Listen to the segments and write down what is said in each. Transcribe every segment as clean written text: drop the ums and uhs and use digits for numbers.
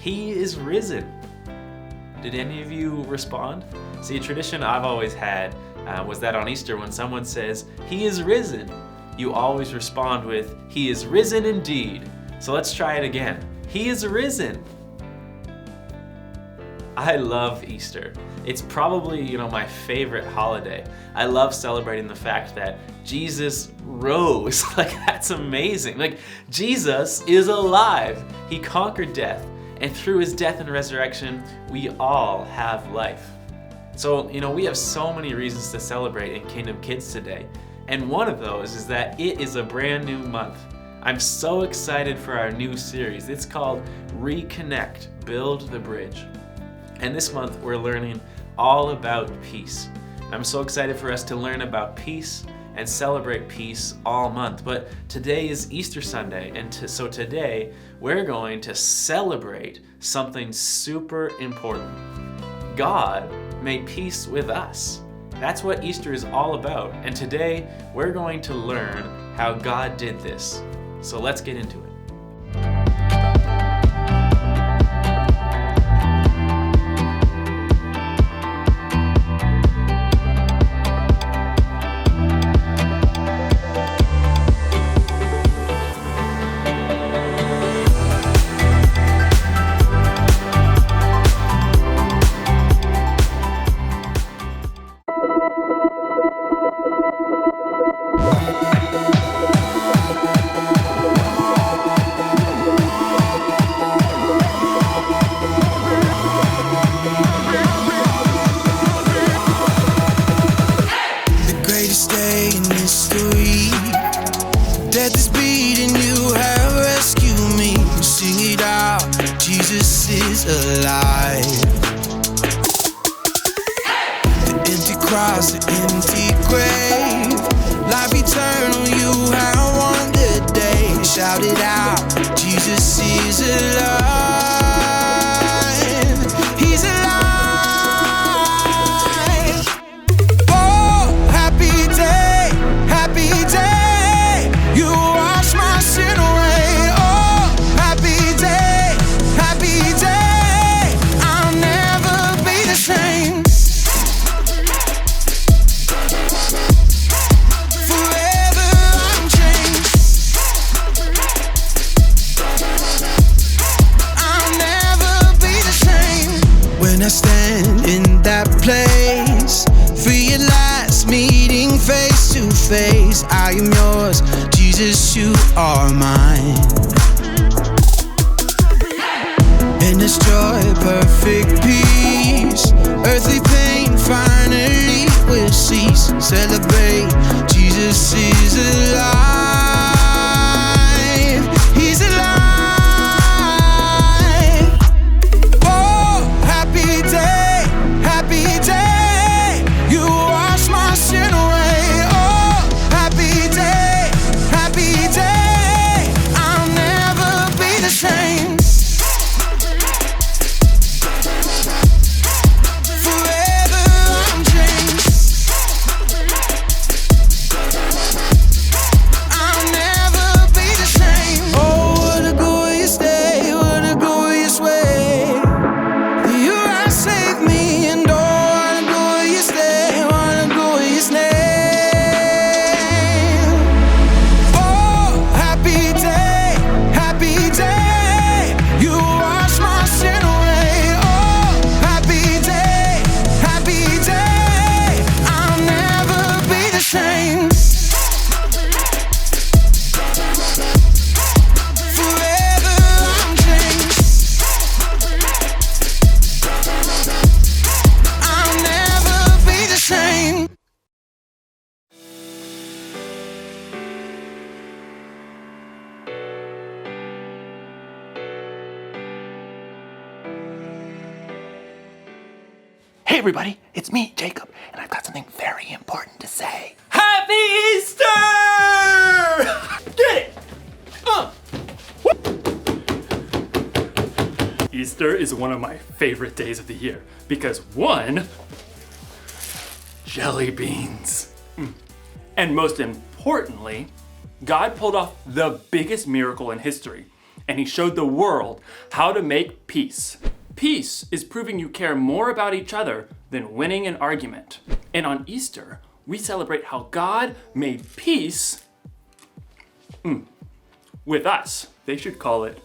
He is risen. Did any of you respond? See, a tradition I've always had was that on Easter when someone says, He is risen, you always respond with, He is risen indeed. So let's try it again. He is risen. I love Easter. It's probably, my favorite holiday. I love celebrating the fact that Jesus rose. That's amazing. Jesus is alive. He conquered death. And through his death and resurrection, we all have life. So, we have so many reasons to celebrate in Kingdom Kids today. And one of those is that it is a brand new month. I'm so excited for our new series. It's called Reconnect, Build the Bridge. And this month we're learning all about peace. I'm so excited for us to learn about peace and celebrate peace all month. But today is Easter Sunday, and so today we're going to celebrate something super important. God made peace with us. That's what Easter is all about. And today we're going to learn how God did this. So let's get into it. Cross, the empty grave, life eternal, you have won the day. Shout it out, Jesus is alive. He's alive. Oh, happy day, you wash my sin away. Oh, happy day, I'll never be the same. I stand in that place, realize meeting face to face. I am yours, Jesus, you are mine. In this joy, perfect peace, earthly pain finally will cease. Celebrate, Jesus is alive. He's alive. Hey everybody, it's me, Jacob, and I've got something very important to say. Happy Easter! Get it! Easter is one of my favorite days of the year because one, jelly beans. And most importantly, God pulled off the biggest miracle in history. and he showed the world how to make peace. Peace is proving you care more about each other than winning an argument. And on Easter, we celebrate how God made peace with us. They should call it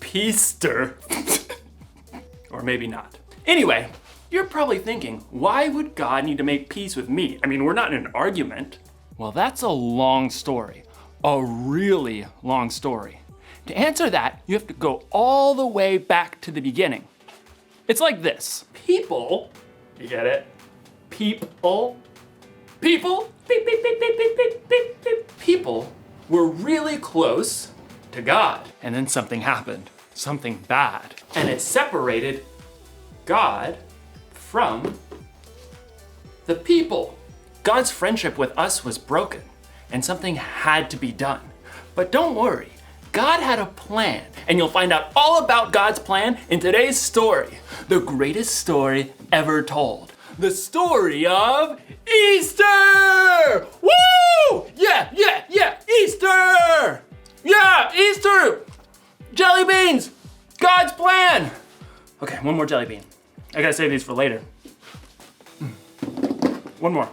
Peaster. Or maybe not. Anyway, you're probably thinking, why would God need to make peace with me? I mean, we're not in an argument. Well, that's a long story. A really long story. To answer that, you have to go all the way back to the beginning. It's like this. People, you get it? People, beep, beep, beep, beep, beep, beep, beep, beep. People were really close to God. And then something happened, something bad. And it separated God from the people. God's friendship with us was broken, and something had to be done. But don't worry, God had a plan, and you'll find out all about God's plan in today's story, the greatest story ever told. The story of Easter! Woo! Yeah, Easter! Yeah, Easter! Jelly beans! God's plan! Okay, one more jelly bean. I gotta save these for later. One more.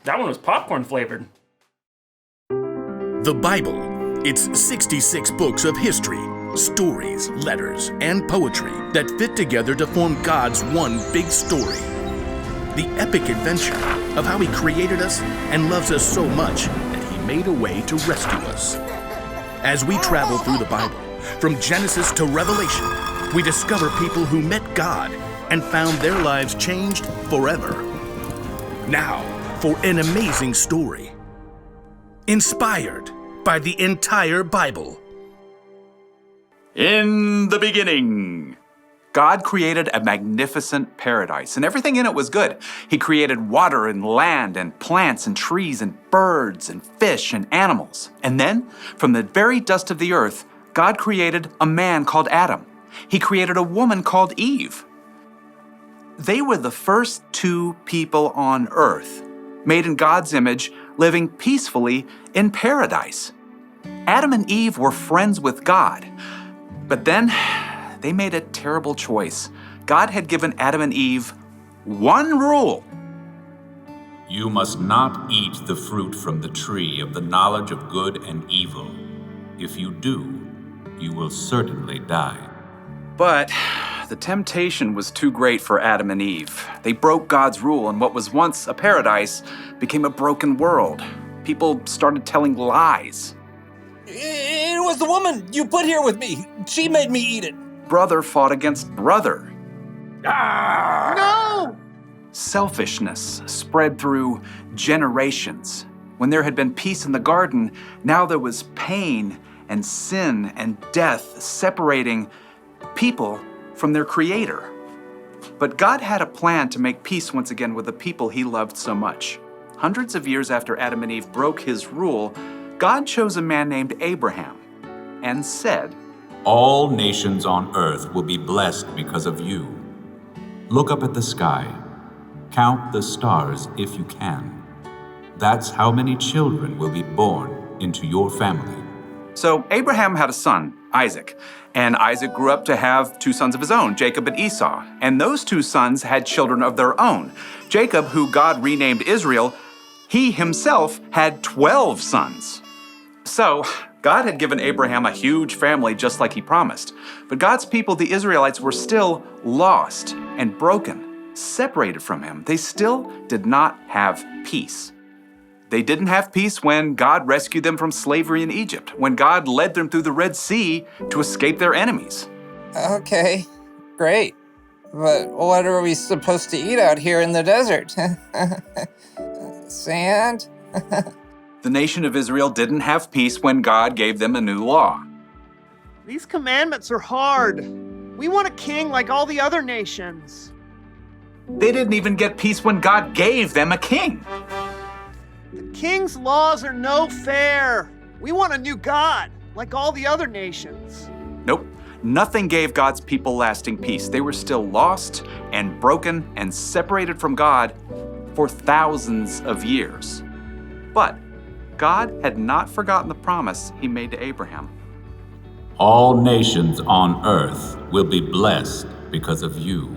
That one was popcorn flavored. The Bible. It's 66 books of history, stories, letters, and poetry that fit together to form God's one big story. The epic adventure of how He created us and loves us so much that He made a way to rescue us. As we travel through the Bible, from Genesis to Revelation, we discover people who met God and found their lives changed forever. Now, for an amazing story. Inspired by the entire Bible. In the beginning, God created a magnificent paradise, and everything in it was good. He created water and land and plants and trees and birds and fish and animals. And then, from the very dust of the earth, God created a man called Adam. He created a woman called Eve. They were the first two people on earth, made in God's image, living peacefully in paradise. Adam and Eve were friends with God, but then they made a terrible choice. God had given Adam and Eve one rule. You must not eat the fruit from the tree of the knowledge of good and evil. If you do, you will certainly die. But the temptation was too great for Adam and Eve. They broke God's rule, and what was once a paradise became a broken world. People started telling lies. It was the woman you put here with me. She made me eat it. Brother fought against brother. No! Selfishness spread through generations. When there had been peace in the garden, now there was pain and sin and death separating people from their Creator. But God had a plan to make peace once again with the people He loved so much. Hundreds of years after Adam and Eve broke His rule, God chose a man named Abraham and said, All nations on earth will be blessed because of you. Look up at the sky. Count the stars if you can. That's how many children will be born into your family. So Abraham had a son, Isaac, and Isaac grew up to have two sons of his own, Jacob and Esau. And those two sons had children of their own. Jacob, who God renamed Israel, he himself had 12 sons. So God had given Abraham a huge family just like He promised. But God's people, the Israelites, were still lost and broken, separated from Him. They still did not have peace. They didn't have peace when God rescued them from slavery in Egypt, when God led them through the Red Sea to escape their enemies. Okay, great. But what are we supposed to eat out here in the desert? Sand? The nation of Israel didn't have peace when God gave them a new law. These commandments are hard. We want a king like all the other nations. They didn't even get peace when God gave them a king. The king's laws are no fair. We want a new God, like all the other nations. Nope, nothing gave God's people lasting peace. They were still lost and broken and separated from God for thousands of years. But God had not forgotten the promise he made to Abraham. All nations on earth will be blessed because of you.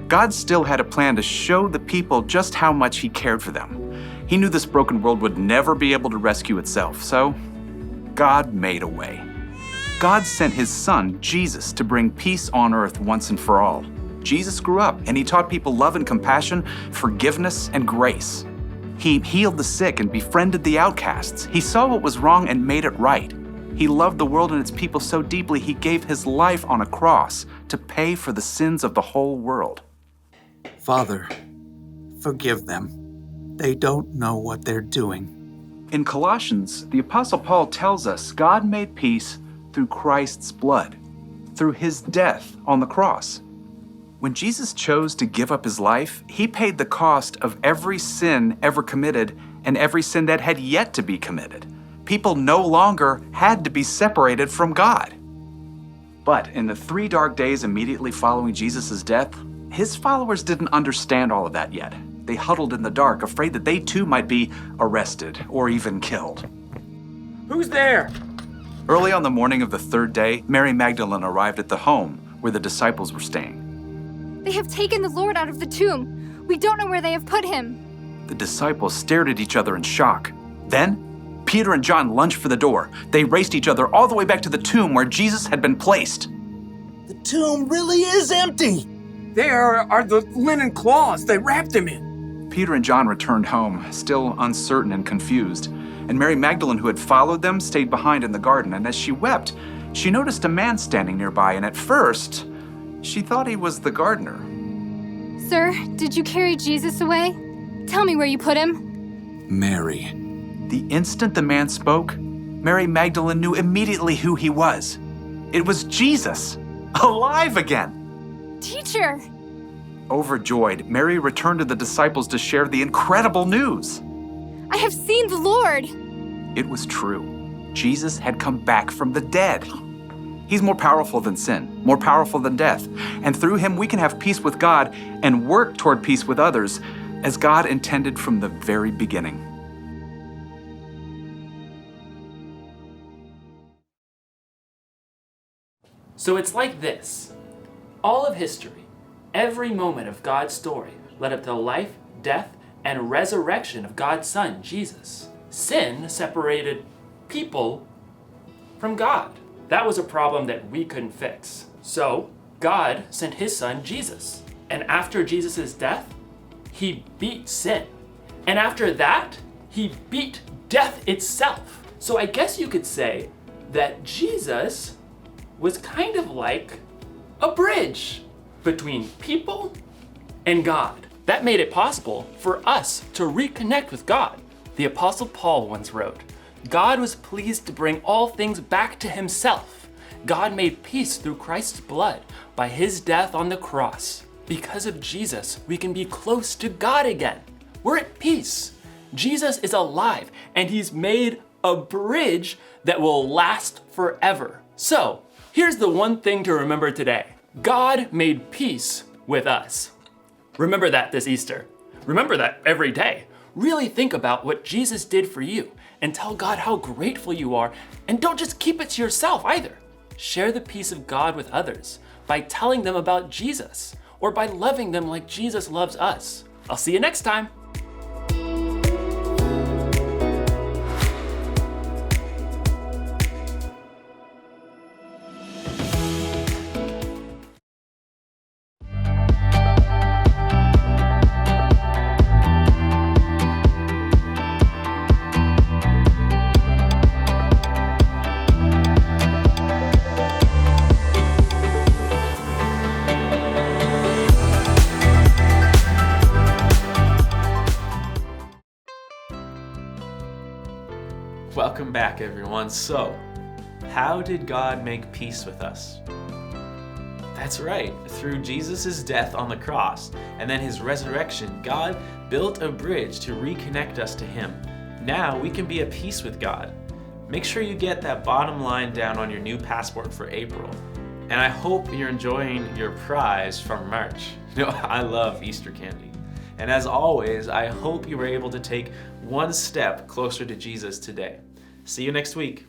God still had a plan to show the people just how much he cared for them. He knew this broken world would never be able to rescue itself, so God made a way. God sent his son, Jesus, to bring peace on earth once and for all. Jesus grew up and he taught people love and compassion, forgiveness and grace. He healed the sick and befriended the outcasts. He saw what was wrong and made it right. He loved the world and its people so deeply he gave his life on a cross to pay for the sins of the whole world. Father, forgive them. They don't know what they're doing. In Colossians, the Apostle Paul tells us God made peace through Christ's blood, through his death on the cross. When Jesus chose to give up his life, he paid the cost of every sin ever committed and every sin that had yet to be committed. People no longer had to be separated from God. But in the 3 dark days immediately following Jesus' death, his followers didn't understand all of that yet. They huddled in the dark, afraid that they too might be arrested or even killed. Who's there? Early on the morning of the 3rd day, Mary Magdalene arrived at the home where the disciples were staying. They have taken the Lord out of the tomb. We don't know where they have put him. The disciples stared at each other in shock. Then, Peter and John lunged for the door. They raced each other all the way back to the tomb where Jesus had been placed. The tomb really is empty. There are the linen cloths they wrapped him in. Peter and John returned home, still uncertain and confused. And Mary Magdalene, who had followed them, stayed behind in the garden. And as she wept, she noticed a man standing nearby. And at first, she thought he was the gardener. Sir, did you carry Jesus away? Tell me where you put him. Mary. The instant the man spoke, Mary Magdalene knew immediately who he was. It was Jesus, alive again. Teacher! Overjoyed, Mary returned to the disciples to share the incredible news. I have seen the Lord! It was true. Jesus had come back from the dead. He's more powerful than sin, more powerful than death. And through him, we can have peace with God and work toward peace with others, as God intended from the very beginning. So it's like this. All of history, every moment of God's story led up to the life, death, and resurrection of God's Son, Jesus. Sin separated people from God. That was a problem that we couldn't fix. So God sent his Son, Jesus. And after Jesus' death, he beat sin. And after that, he beat death itself. So I guess you could say that Jesus was kind of like a bridge between people and God. That made it possible for us to reconnect with God. The Apostle Paul once wrote, God was pleased to bring all things back to himself. God made peace through Christ's blood by his death on the cross. Because of Jesus, we can be close to God again. We're at peace. Jesus is alive and he's made a bridge that will last forever. So, here's the one thing to remember today. God made peace with us. Remember that this Easter. Remember that every day. Really think about what Jesus did for you and tell God how grateful you are. And don't just keep it to yourself either. Share the peace of God with others by telling them about Jesus or by loving them like Jesus loves us. I'll see you next time. Welcome back, everyone. So, how did God make peace with us? That's right, through Jesus' death on the cross and then his resurrection, God built a bridge to reconnect us to him. Now we can be at peace with God. Make sure you get that bottom line down on your new passport for April. And I hope you're enjoying your prize from March. You know, I love Easter candy. And as always, I hope you were able to take one step closer to Jesus today. See you next week.